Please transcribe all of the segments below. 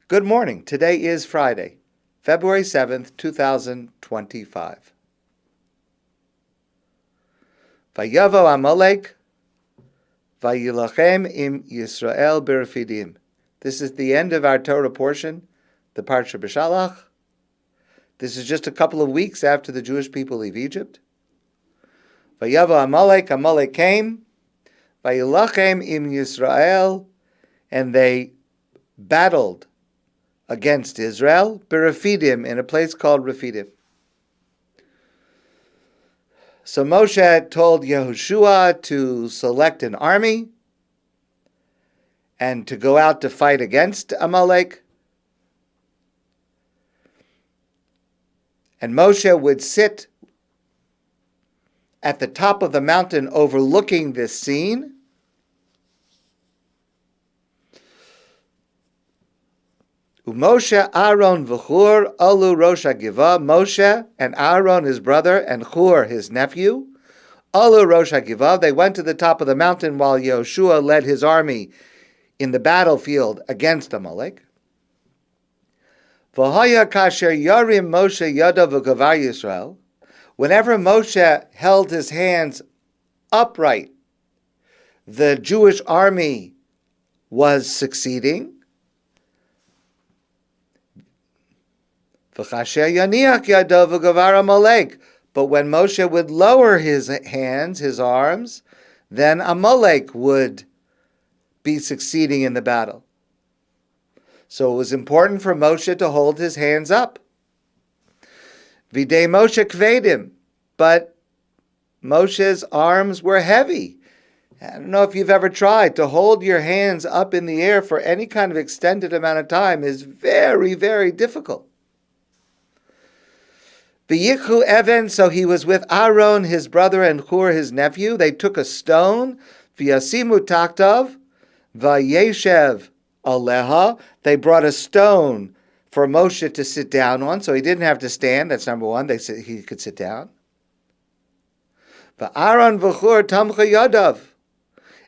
Good morning. Today is Friday, February 7th, 2025. Vayavo Amalek, vayilachem im Yisrael b'Refidim. This is the end of our Torah portion, the Parsha B'Shalach. This is just a couple of weeks after the Jewish people leave Egypt. Vayavo Amalek, Amalek came, vayilachem im Yisrael, and they battled against Israel, b'Refidim, in a place called Refidim. So Moshe told Yehoshua to select an army and to go out to fight against Amalek. And Moshe would sit at the top of the mountain overlooking this scene. Moshe, Aaron, v'Chur, alu rosh hagivah. Moshe and Aaron, his brother, and Chur, his nephew, alu rosh hagivah. They went to the top of the mountain while Yehoshua led his army in the battlefield against Amalek. V'haya kasher yarim Moshe yadav v'gavar Yisrael. Whenever Moshe held his hands upright, the Jewish army was succeeding. But when Moshe would lower his hands, his arms, then Amalek would be succeeding in the battle. So it was important for Moshe to hold his hands up. Videi Moshe kvedim, but Moshe's arms were heavy. I don't know if you've ever tried to hold your hands up in the air for any kind of extended amount of time. Is very, very difficult. V'yichu even, so he was with Aaron, his brother, and Chur, his nephew. They took a stone, v'yasimu taktav, v'yeshev aleha. They brought a stone for Moshe to sit down on, so he didn't have to stand. That's number one. He could sit down. V'Aaron v'Chur tamcha yadav.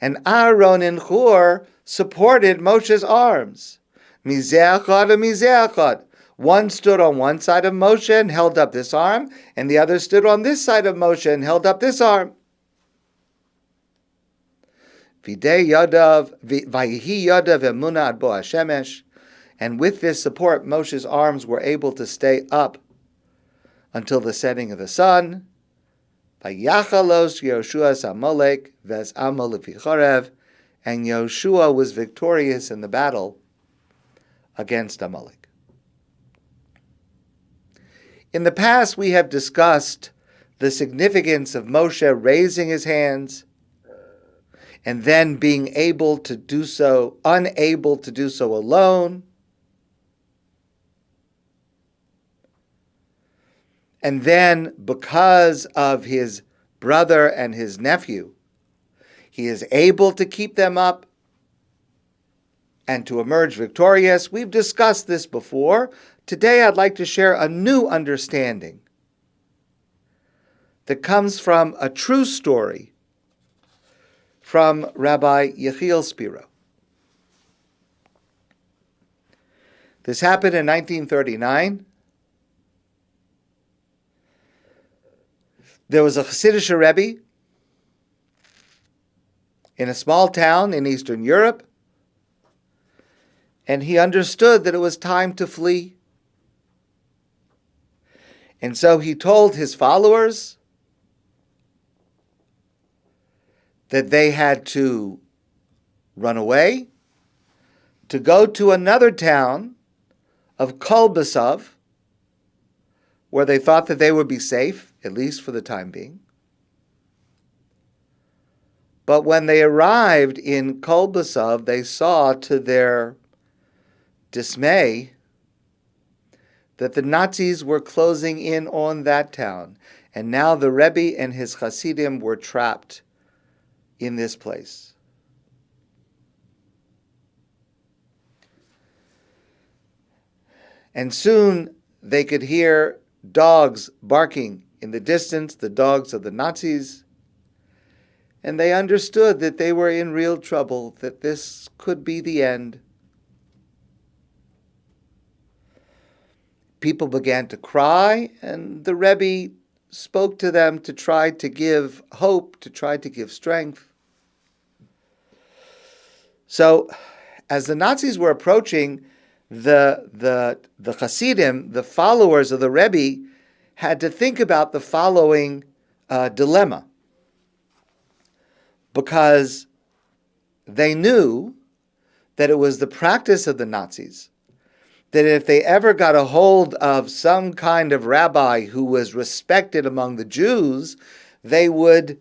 And Aaron and Chur supported Moshe's arms. Mizeh echad and mizeh echad. One stood on one side of Moshe and held up this arm, and the other stood on this side of Moshe and held up this arm. V'yihi yadav emuna ad bo hashemesh. And with this support, Moshe's arms were able to stay up until the setting of the sun. Vayachalos Yehoshua Amalek ves Amalek v'chorev. And Yehoshua was victorious in the battle against Amalek. In the past, we have discussed the significance of Moshe raising his hands and then being unable to do so alone. And then, because of his brother and his nephew, he is able to keep them up and to emerge victorious. We've discussed this before. Today I'd like to share a new understanding that comes from a true story from Rabbi Yechiel Spero. This happened in 1939. There was a Hasidic Rebbe in a small town in Eastern Europe, and he understood that it was time to flee. And so he told his followers that they had to run away, to go to another town of Kolbasov, where they thought that they would be safe, at least for the time being. But when they arrived in Kolbasov, they saw to their dismay that the Nazis were closing in on that town, and now the Rebbe and his Hasidim were trapped in this place. And soon they could hear dogs barking in the distance, the dogs of the Nazis, and they understood that they were in real trouble, that this could be the end. people began to cry, and the Rebbe spoke to them to try to give hope, to try to give strength. So, as the Nazis were approaching, the Hasidim, the followers of the Rebbe, had to think about the following dilemma, because they knew that it was the practice of the Nazis that if they ever got a hold of some kind of rabbi who was respected among the Jews, they would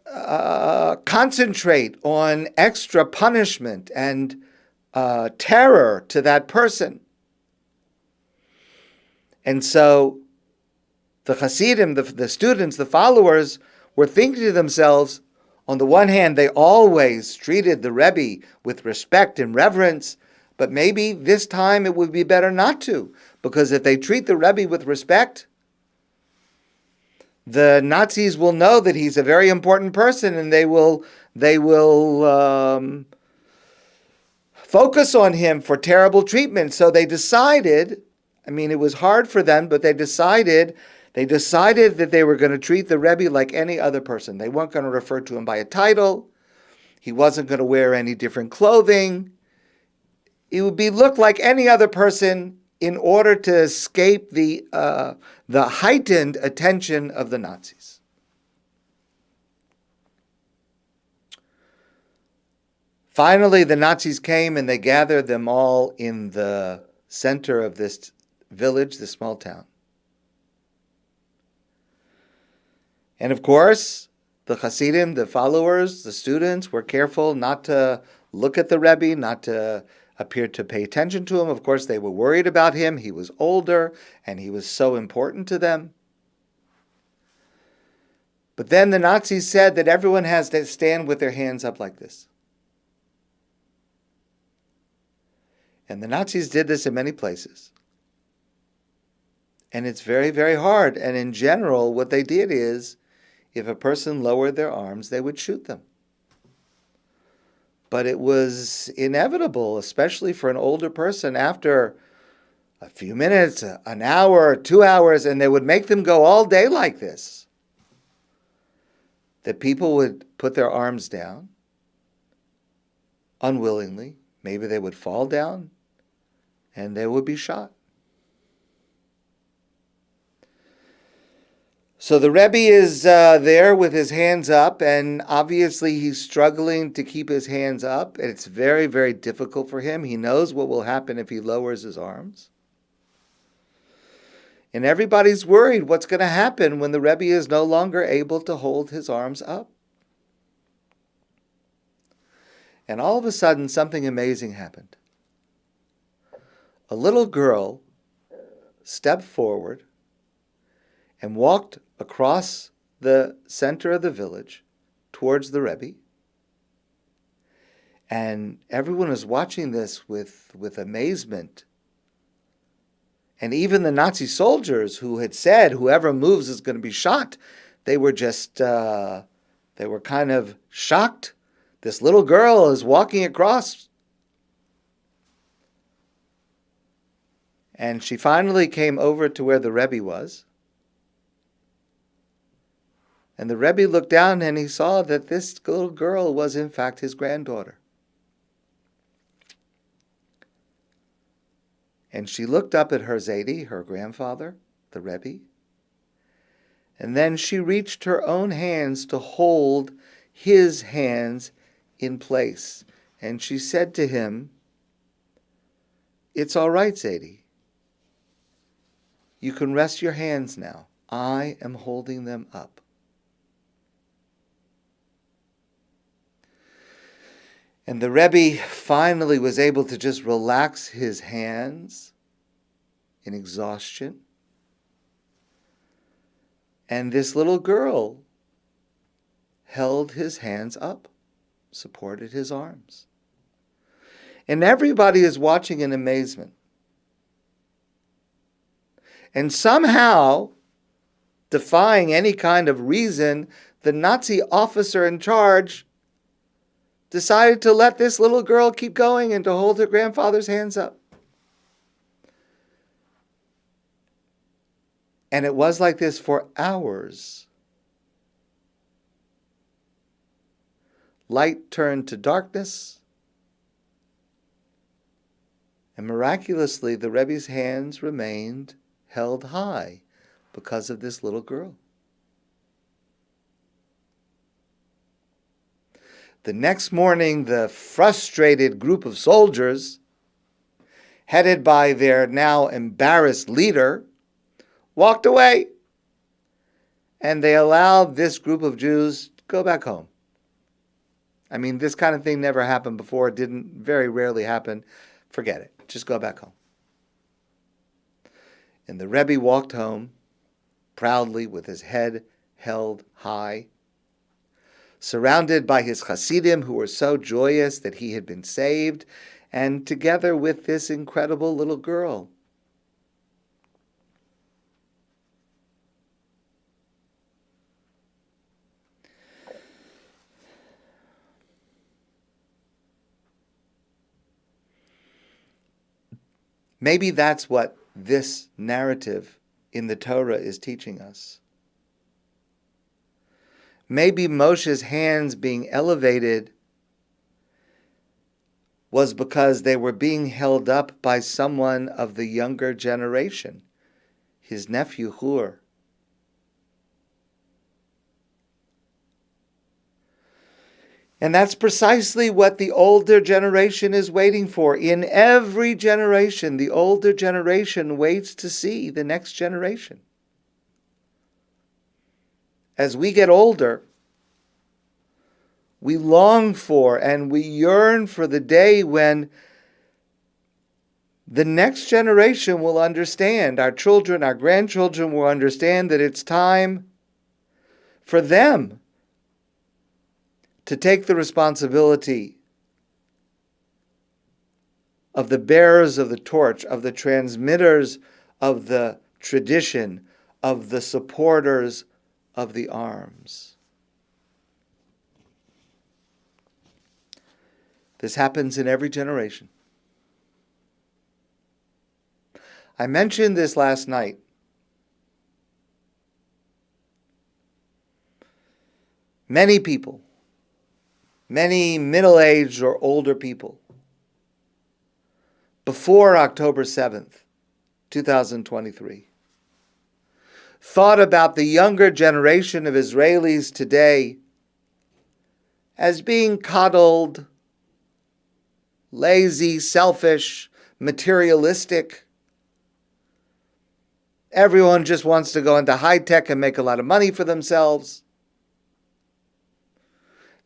concentrate on extra punishment and terror to that person. And so the Hasidim, the students, the followers, were thinking to themselves, on the one hand, they always treated the Rebbe with respect and reverence, but maybe this time it would be better not to, because if they treat the Rebbe with respect, the Nazis will know that he's a very important person, and they will focus on him for terrible treatment. So they decided, it was hard for them, but they decided that they were going to treat the Rebbe like any other person. They weren't going to refer to him by a title. He wasn't going to wear any different clothing. He would look like any other person in order to escape the heightened attention of the Nazis. Finally, the Nazis came and they gathered them all in the center of this village, this small town. And of course, the Hasidim, the followers, the students, were careful not to look at the Rebbe, not to appear to pay attention to him. Of course, they were worried about him. He was older, and he was so important to them. But then the Nazis said that everyone has to stand with their hands up like this. And the Nazis did this in many places. And it's very, very hard. And in general, what they did is, if a person lowered their arms, they would shoot them. But it was inevitable, especially for an older person, after a few minutes, an hour, 2 hours, and they would make them go all day like this, that people would put their arms down unwillingly. Maybe they would fall down, and they would be shot. So the Rebbe is there with his hands up, and obviously he's struggling to keep his hands up. And it's very, very difficult for him. He knows what will happen if he lowers his arms. And everybody's worried what's going to happen when the Rebbe is no longer able to hold his arms up. And all of a sudden, something amazing happened. A little girl stepped forward and walked across the center of the village towards the Rebbe. And everyone was watching this with amazement. And even the Nazi soldiers who had said whoever moves is going to be shot, they were kind of shocked. This little girl is walking across. And she finally came over to where the Rebbe was. And the Rebbe looked down and he saw that this little girl was in fact his granddaughter. And she looked up at her Zaidi, her grandfather, the Rebbe. And then she reached her own hands to hold his hands in place. And she said to him, "It's all right, Zaidi. You can rest your hands now. I am holding them up." And the Rebbe finally was able to just relax his hands in exhaustion. And this little girl held his hands up, supported his arms. And everybody is watching in amazement. And somehow, defying any kind of reason, the Nazi officer in charge decided to let this little girl keep going and to hold her grandfather's hands up. And it was like this for hours. Light turned to darkness, and miraculously the Rebbe's hands remained held high because of this little girl. The next morning, the frustrated group of soldiers, headed by their now embarrassed leader, walked away. And they allowed this group of Jews to go back home. I mean, this kind of thing never happened before. It didn't very rarely happen. Forget it. Just go back home. And the Rebbe walked home proudly with his head held high, surrounded by his Hasidim who were so joyous that he had been saved, and together with this incredible little girl. Maybe that's what this narrative in the Torah is teaching us. Maybe Moshe's hands being elevated was because they were being held up by someone of the younger generation, his nephew Hur. And that's precisely what the older generation is waiting for. In every generation, the older generation waits to see the next generation. As we get older, we long for and we yearn for the day when the next generation will understand, our children, our grandchildren will understand that it's time for them to take the responsibility of the bearers of the torch, of the transmitters of the tradition, of the supporters of the arms. This happens in every generation. I mentioned this last night. Many people, many middle-aged or older people, before October 7th, 2023, thought about the younger generation of Israelis today as being coddled, lazy, selfish, materialistic. Everyone just wants to go into high tech and make a lot of money for themselves.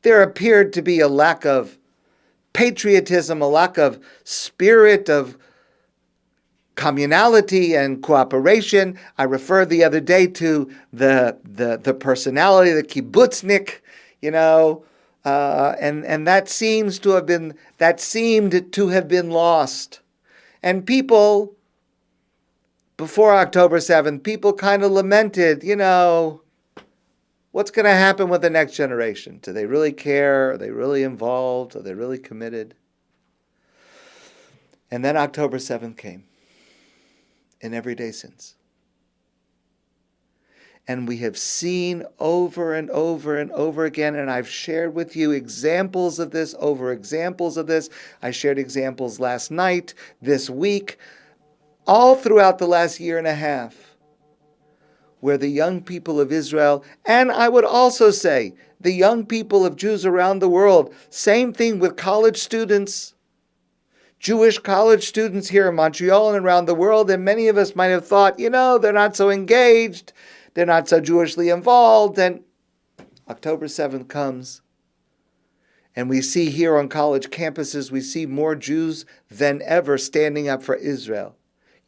There appeared to be a lack of patriotism, a lack of spirit of communality and cooperation. I referred the other day to the personality, the kibbutznik, and that seemed to have been lost. And people, before October 7th, people kind of lamented, what's going to happen with the next generation? Do they really care? Are they really involved? Are they really committed? And then October 7th came, and every day since. And we have seen over and over and over again, and I've shared with you examples of this over examples of this. I shared examples last night, this week, all throughout the last year and a half, where the young people of Israel, and I would also say the young people of Jews around the world, same thing with college students, Jewish college students here in Montreal and around the world, and many of us might have thought, they're not so engaged, they're not so Jewishly involved, and October 7th comes, and we see here on college campuses, we see more Jews than ever standing up for Israel.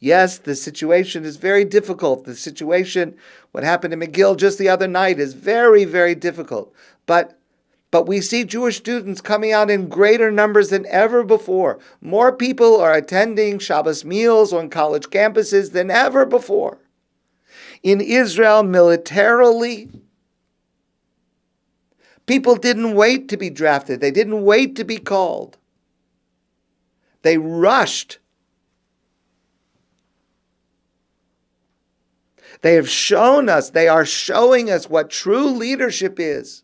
Yes, the situation is very difficult. The situation, what happened in McGill just the other night, is very, very difficult. But we see Jewish students coming out in greater numbers than ever before. More people are attending Shabbos meals on college campuses than ever before. In Israel, militarily, people didn't wait to be drafted. They didn't wait to be called. They rushed. They have shown us, they are showing us what true leadership is.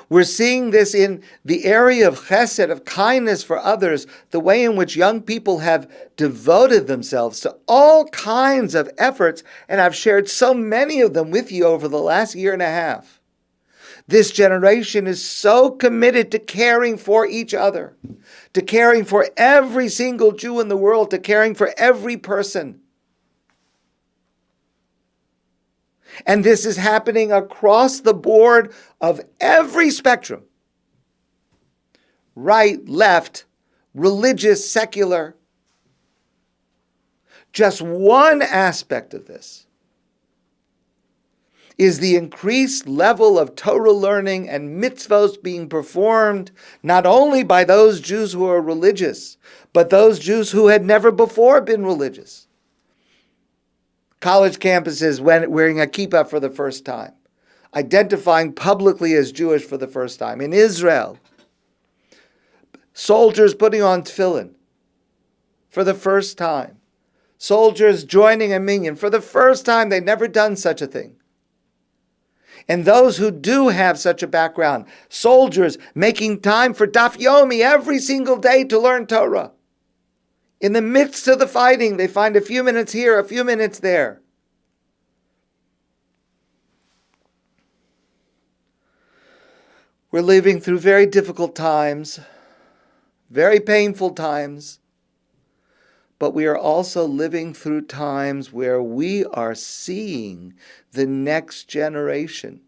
We're seeing this in the area of chesed, of kindness for others, the way in which young people have devoted themselves to all kinds of efforts, and I've shared so many of them with you over the last year and a half. This generation is so committed to caring for each other, to caring for every single Jew in the world, to caring for every person. And this is happening across the board of every spectrum. Right, left, religious, secular. Just one aspect of this is the increased level of Torah learning and mitzvos being performed not only by those Jews who are religious, but those Jews who had never before been religious. College campuses wearing a kippah for the first time, identifying publicly as Jewish for the first time. In Israel, soldiers putting on tefillin for the first time. Soldiers joining a minyan for the first time. They'd never done such a thing. And those who do have such a background, soldiers making time for daf yomi every single day to learn Torah. In the midst of the fighting, they find a few minutes here, a few minutes there. We're living through very difficult times, very painful times, but we are also living through times where we are seeing the next generation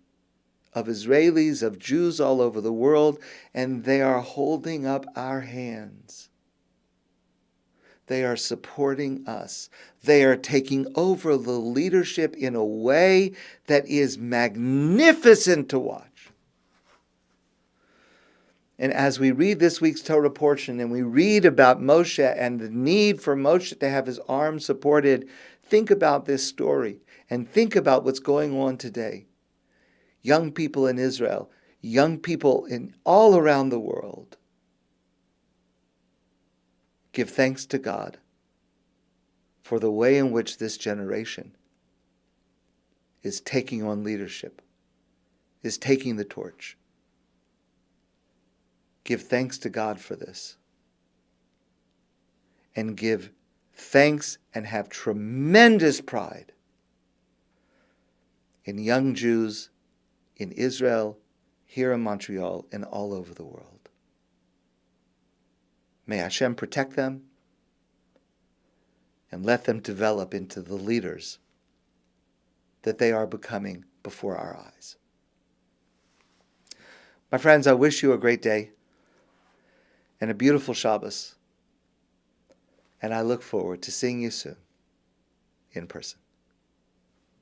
of Israelis, of Jews all over the world, and they are holding up our hands. They are supporting us. They are taking over the leadership in a way that is magnificent to watch. And as we read this week's Torah portion and we read about Moshe and the need for Moshe to have his arms supported, think about this story and think about what's going on today. Young people in Israel, young people in all around the world, give thanks to God for the way in which this generation is taking on leadership, is taking the torch. Give thanks to God for this. And give thanks and have tremendous pride in young Jews in Israel, here in Montreal, and all over the world. May Hashem protect them and let them develop into the leaders that they are becoming before our eyes. My friends, I wish you a great day and a beautiful Shabbos, and I look forward to seeing you soon in person.